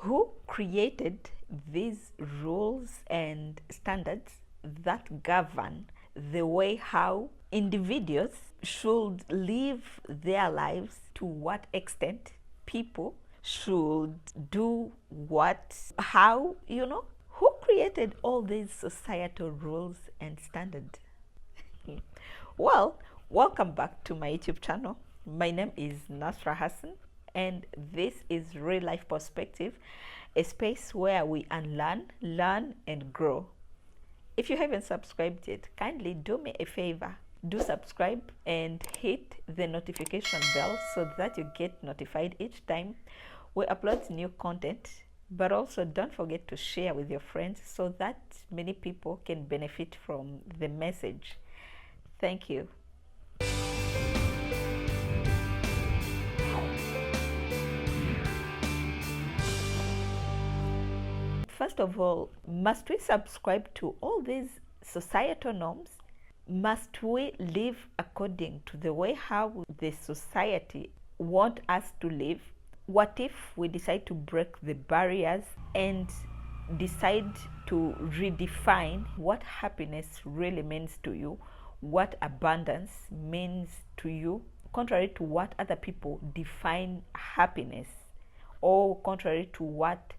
Who created these rules and standards that govern the way how individuals should live their lives, to what extent people should do what, how, who created all these societal rules and standards? Well, welcome back to my YouTube channel. My name is Nasra Hassan, and this is Real Life Perspective, a space where we unlearn, learn, and grow. If you haven't subscribed yet, kindly do me a favor. Do subscribe and hit the notification bell so that you get notified each time we upload new content. But also don't forget to share with your friends so that many people can benefit from the message. Thank you. First of all, must we subscribe to all these societal norms? Must we live according to the way how the society want us to live? What if we decide to break the barriers and decide to redefine what happiness really means to you, what abundance means to you, contrary to what other people define happiness, or contrary to what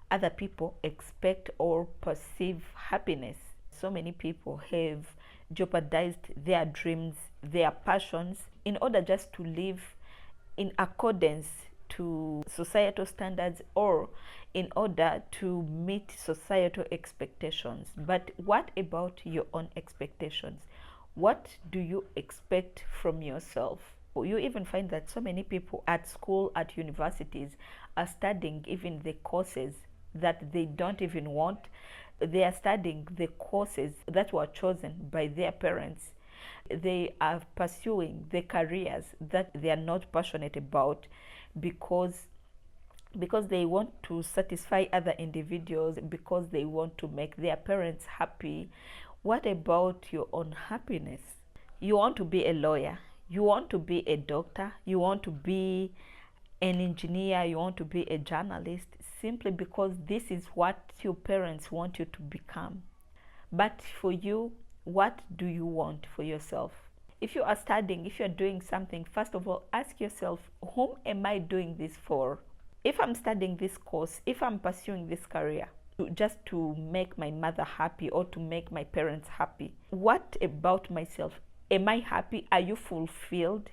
other people expect or perceive happiness? So many people have jeopardized their dreams, their passions, in order just to live in accordance to societal standards or in order to meet societal expectations. But what about your own expectations? What do you expect from yourself? You even find that so many people at school, at universities, are studying even the courses that they don't even want. They are studying the courses that were chosen by their parents. They are pursuing the careers that they are not passionate about because they want to satisfy other individuals, because they want to make their parents happy. What about your own happiness? You want to be a lawyer, you want to be a doctor, you want to be an engineer, you want to be a journalist, simply because this is what your parents want you to become. But for you, what do you want for yourself? If you are studying, if you're doing something, first of all, ask yourself, whom am I doing this for? If I'm studying this course, if I'm pursuing this career, just to make my mother happy or to make my parents happy, what about myself? Am I happy? Are you fulfilled?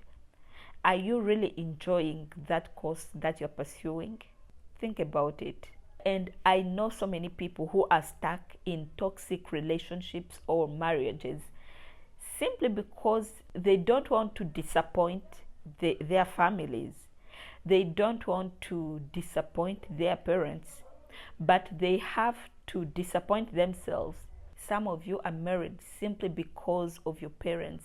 Are you really enjoying that course that you're pursuing? Think about it. And I know so many people who are stuck in toxic relationships or marriages simply because they don't want to disappoint their families. They don't want to disappoint their parents, but they have to disappoint themselves. Some of you are married simply because of your parents,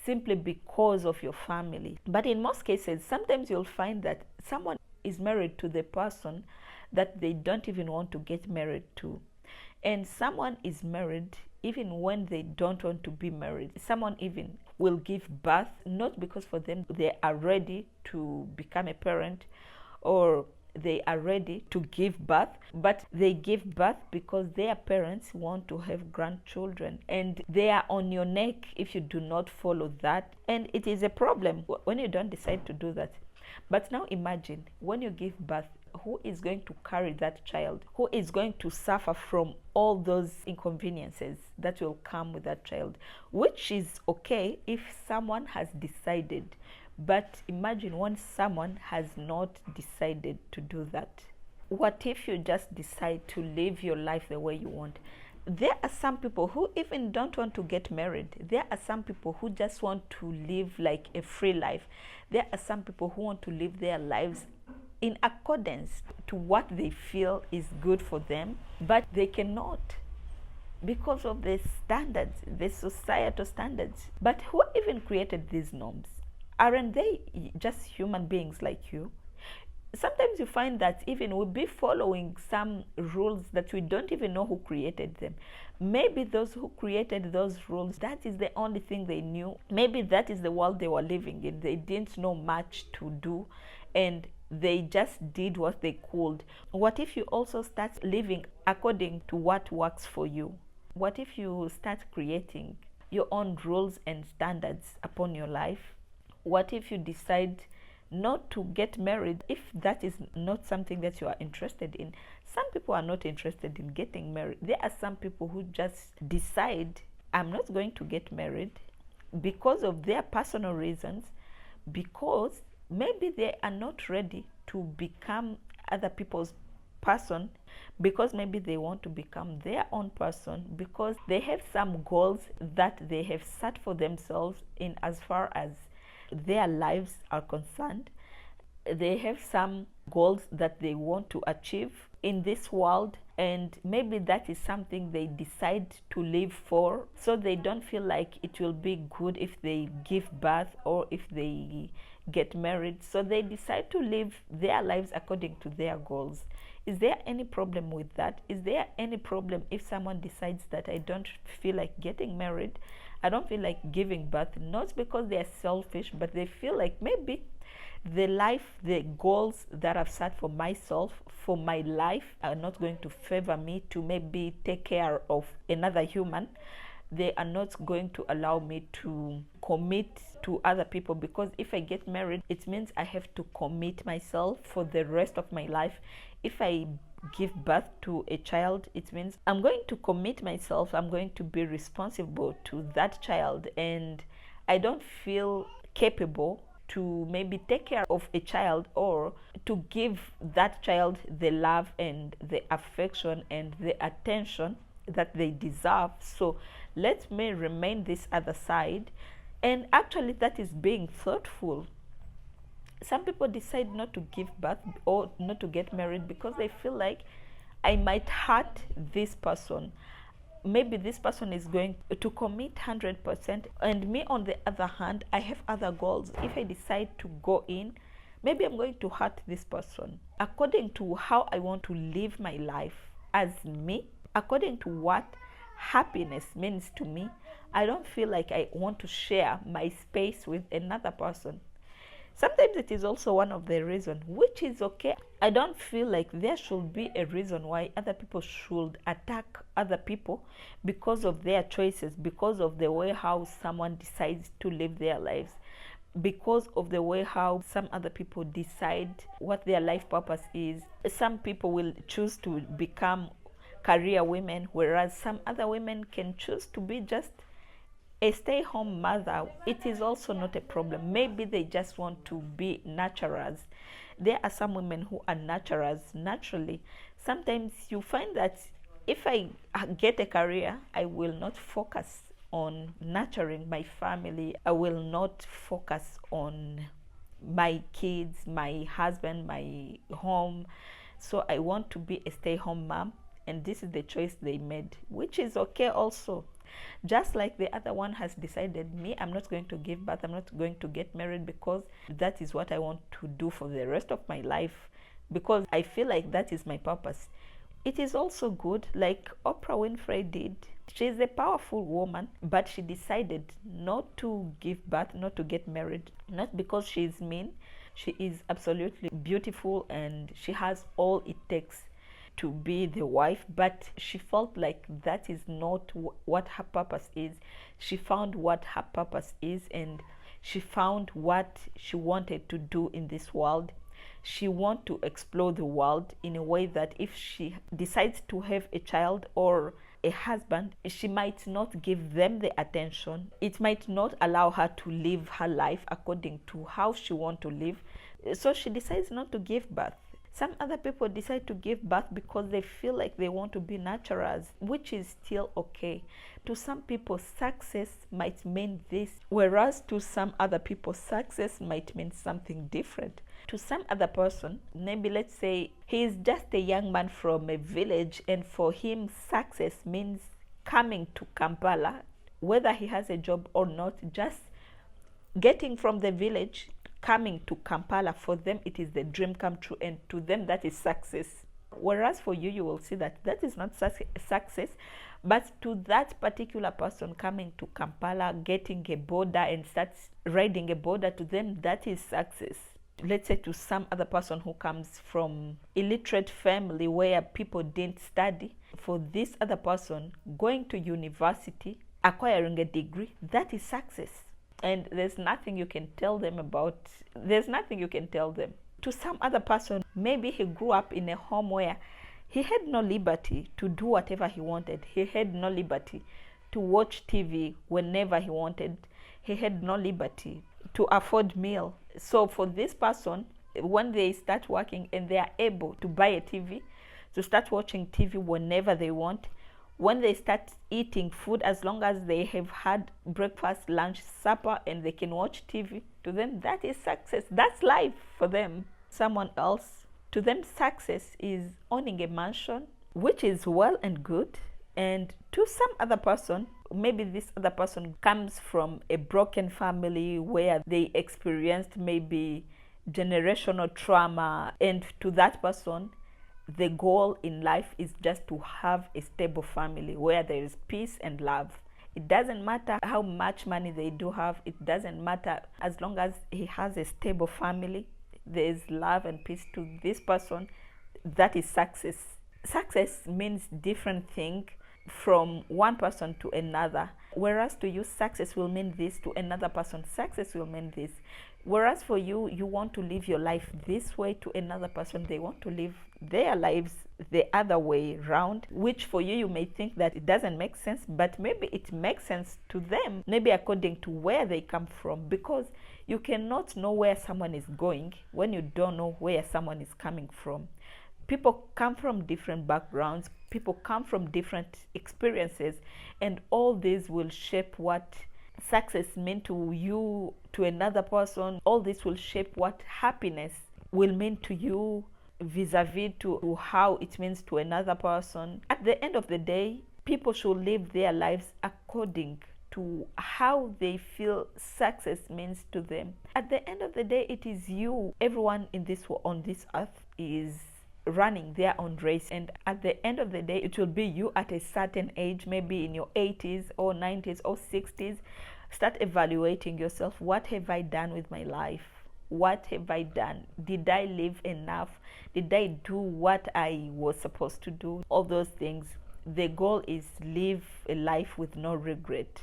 simply because of your family. But in most cases, sometimes you'll find that someone is married to the person that they don't even want to get married to. And someone is married even when they don't want to be married. Someone even will give birth, not because for them they are ready to become a parent or they are ready to give birth, but they give birth because their parents want to have grandchildren, and they are on your neck if you do not follow that. And it is a problem when you don't decide to do that. But now imagine when you give birth, who is going to carry that child? Who is going to suffer from all those inconveniences that will come with that child? Which is okay if someone has decided. But imagine when someone has not decided to do that. What if you just decide to live your life the way you want? There are some people who even don't want to get married. There are some people who just want to live like a free life. There are some people who want to live their lives in accordance to what they feel is good for them, but they cannot because of the standards, the societal standards. But who even created these norms? Aren't they just human beings like you? Sometimes you find that even we'll be following some rules that we don't even know who created them. Maybe those who created those rules, that is the only thing they knew. Maybe that is the world they were living in. They didn't know much to do, and they just did what they could. What if you also start living according to what works for you? What if you start creating your own rules and standards upon your life? What if you decide not to get married if that is not something that you are interested in? Some people are not interested in getting married. There are some people who just decide, I'm not going to get married because of their personal reasons, because maybe they are not ready to become other people's person, because maybe they want to become their own person, because they have some goals that they have set for themselves in as far as their lives are concerned. They have some goals that they want to achieve in this world, and maybe that is something they decide to live for, so they don't feel like it will be good if they give birth or if they get married, so they decide to live their lives according to their goals. Is there any problem with that? Is there any problem if someone decides that I don't feel like getting married, I don't feel like giving birth, not because they are selfish, but they feel like maybe the goals that I've set for myself, for my life, are not going to favor me to maybe take care of another human. They are not going to allow me to commit to other people, because if I get married, it means I have to commit myself for the rest of my life. If I give birth to a child, it means I'm going to commit myself, I'm going to be responsible to that child, and I don't feel capable to maybe take care of a child or to give that child the love and the affection and the attention that they deserve. So let me remain this other side. And actually that is being thoughtful. Some people decide not to give birth or not to get married because they feel like I might hurt this person. Maybe this person is going to commit 100%, and me on the other hand, I have other goals. If I decide to go in, maybe I'm going to hurt this person according to how I want to live my life as me, according to what happiness means to me. I don't feel like I want to share my space with another person. Sometimes it is also one of the reasons, which is okay. I don't feel like there should be a reason why other people should attack other people because of their choices, because of the way how someone decides to live their lives, because of the way how some other people decide what their life purpose is. Some people will choose to become career women, whereas some other women can choose to be just a stay-home mother. It is also not a problem. Maybe they just want to be nurturers. There are some women who are nurturers naturally. Sometimes you find that if I get a career, I will not focus on nurturing my family. I will not focus on my kids, my husband, my home. So I want to be a stay-home mom, and this is the choice they made, which is okay also. Just like the other one has decided, me, I'm not going to give birth, I'm not going to get married because that is what I want to do for the rest of my life, because I feel like that is my purpose. It is also good, like Oprah Winfrey did. She's a powerful woman, but she decided not to give birth, not to get married, not because she's mean. She is absolutely beautiful and she has all it takes to be the wife, but she felt like that is not what her purpose is. She found what her purpose is, and she found what she wanted to do in this world. She wants to explore the world in a way that if she decides to have a child or a husband, she might not give them the attention. It might not allow her to live her life according to how she wants to live. So she decides not to give birth. Some other people decide to give birth because they feel like they want to be nurturers, which is still okay. To some people, success might mean this, whereas to some other people, success might mean something different. To some other person, maybe let's say he is just a young man from a village, and for him, success means coming to Kampala, whether he has a job or not, just getting from the village, coming to Kampala. For them, it is the dream come true, and to them, that is success. Whereas for you, you will see that that is not success, but to that particular person coming to Kampala, getting a border and starts riding a border, to them, that is success. let's say to some other person who comes from illiterate family where people didn't study, for this other person going to university, acquiring a degree, that is success. And there's nothing you can tell them about, there's nothing you can tell them. To some other person, maybe he grew up in a home where he had no liberty to do whatever he wanted. He had no liberty to watch TV whenever he wanted. He had no liberty to afford meal. So for this person, when they start working and they are able to buy a TV, to start watching TV whenever they want, when they start eating food, as long as they have had breakfast, lunch, supper, and they can watch TV, to them that is success. That's life for them. Someone else, to them success is owning a mansion, which is well and good. And to some other person, maybe this other person comes from a broken family where they experienced maybe generational trauma, and to that person, the goal in life is just to have a stable family where there is peace and love. It doesn't matter how much money they do have, it doesn't matter, as long as he has a stable family, there is love and peace. To this person, that is success. Success means different thing from one person to another. Whereas to you, success will mean this, to another person, success will mean this. Whereas for you, you want to live your life this way, to another person, they want to live their lives the other way round, which for you, you may think that it doesn't make sense, but maybe it makes sense to them, maybe according to where they come from, because you cannot know where someone is going when you don't know where someone is coming from. People come from different backgrounds, people come from different experiences, and all these will shape what success means to you, to another person. All this will shape what happiness will mean to you vis-a-vis to how it means to another person. At the end of the day, people should live their lives according to how they feel success means to them. At the end of the day, it is you. Everyone on this earth is running their own race, and at the end of the day, it will be you at a certain age, maybe in your 80s or 90s or 60s. Start evaluating yourself. What have I done with my life? What have I done? Did I live enough? Did I do what I was supposed to do? All those things. The goal is live a life with no regret.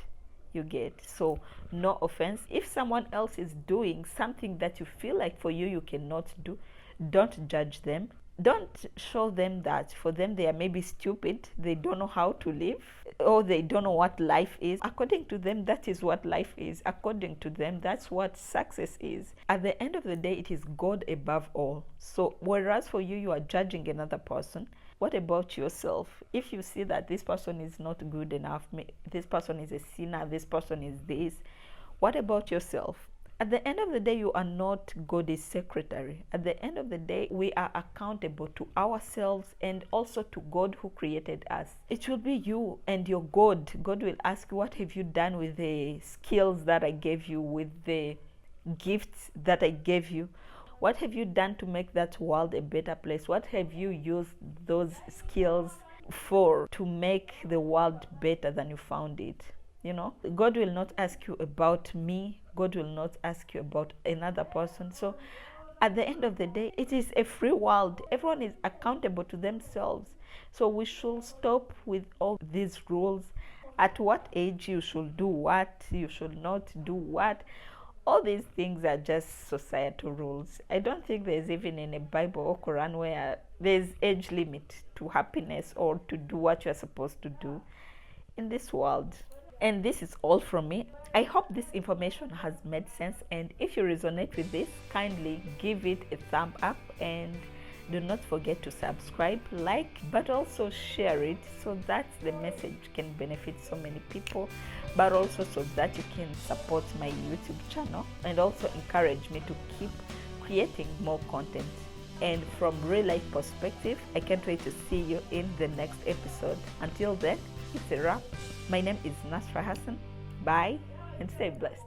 You get? So no offense. If someone else is doing something that you feel like for you cannot do, don't judge them. Don't show them that for them they are maybe stupid, they don't know how to live, or they don't know what life is. According to them, that is what life is. According to them, that's what success is. At the end of the day, it is God above all. So whereas for you are judging another person, what about yourself? If you see that this person is not good enough, this person is a sinner, this person is this, what about yourself? At the end of the day, you are not God's secretary. At the end of the day, we are accountable to ourselves and also to God who created us. It will be you and your God. God will ask you, what have you done with the skills that I gave you, with the gifts that I gave you? What have you done to make that world a better place? What have you used those skills for to make the world better than you found it? You know, God will not ask you about me. God will not ask you about another person. So at the end of the day, it is a free world. Everyone is accountable to themselves. So we should stop with all these rules. At what age you should do what, you should not do what. All these things are just societal rules. I don't think there's even in a Bible or Quran where there's age limit to happiness or to do what you're supposed to do in this world. And this is all from me. I hope this information has made sense, and if you resonate with this, kindly give it a thumb up, and do not forget to subscribe, like, but also share it so that the message can benefit so many people, but also so that you can support my YouTube channel and also encourage me to keep creating more content. And from real life perspective, I can't wait to see you in the next episode. Until then, it's a wrap. My name is Nasra Hassan. Bye and stay blessed.